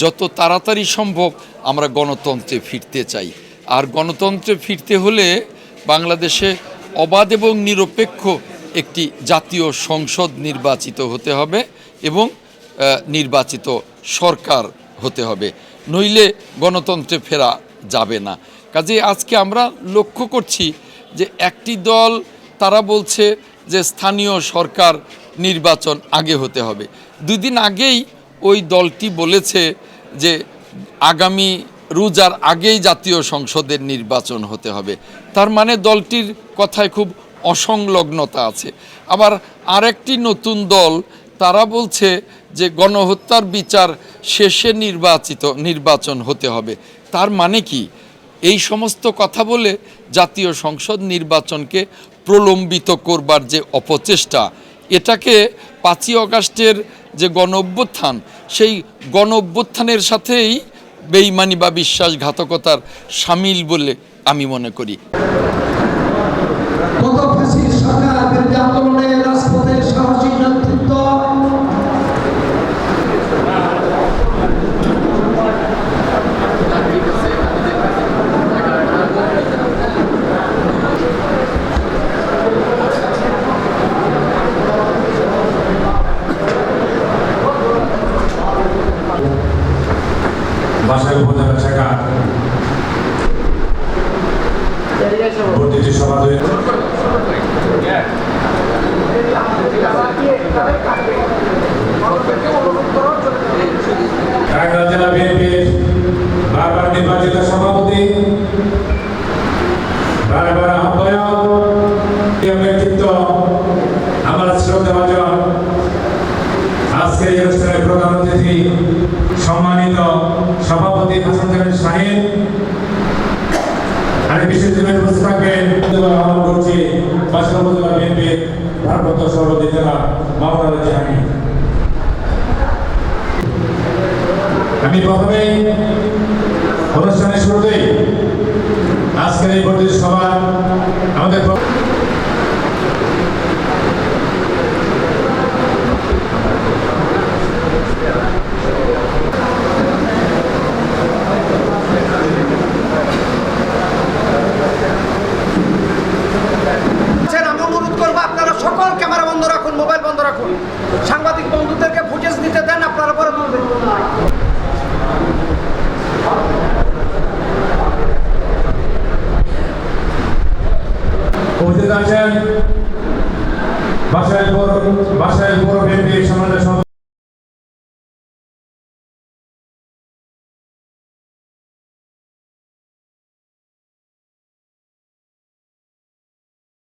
যত তাড়াতাড়ি সম্ভব আমরা গণতন্ত্রে ফিরতে চাই। আর গণতন্ত্রে ফিরতে হলে বাংলাদেশে অবাধ এবং নিরপেক্ষ একটি জাতীয় সংসদ নির্বাচিত হতে হবে এবং নির্বাচিত সরকার হতে হবে, নইলে গণতন্ত্রে ফেরা যাবে না। কাজেই আজকে আমরা লক্ষ্য করছি যে একটি দল তারা বলছে যে স্থানীয় সরকার নির্বাচন আগে হতে হবে। 2 দিন আগেই ওই দলটি বলেছে যে আগামী রোজার আগেই জাতীয় সংসদের নির্বাচন হতে হবে। তার মানে দলটির কথায় খুব অসংলগ্নতা আছে। আবার আরেকটি নতুন দল তারা বলছে যে গণহত্যার বিচার শেষে নির্বাচন হতে হবে। তার মানে কি? এই সমস্ত কথা বলে জাতীয় সংসদ নির্বাচনকে প্রলম্বিত করবার যে অপচেষ্টা, এটাকে 5ই অগাস্টের যে গণ অভ্যুত্থান, সেই গণ অভ্যুত্থানের সাথেই বেইমানি বা বিশ্বাসঘাতকতার সামিল বলে আমি মনে করি। বাসায় উপজেলা শাখা প্রতিটি সভা জেলা বিএনপির বারবার নির্বাচিত সভাপতি, বারবার আহ্বায়ক ব্যক্তিত্ব, আমার শ্রদ্ধাভাজন আজকের এই অনুষ্ঠানের প্রধান অতিথি সম্মানিত সভাপতি হাসান জামিল শাহীন, আমি বিশেষভাবে উপস্থিত থাকবেন আহ্বান করছি বাসাইল উপজেলা বিএনপির ভারপ্রাপ্ত সভাপতি জেলা মাওলানা জাহাঙ্গীর। আমি প্রথমেই অনুষ্ঠানের শুরুতেই আজকের এই বর্ধিত সভা আমাদের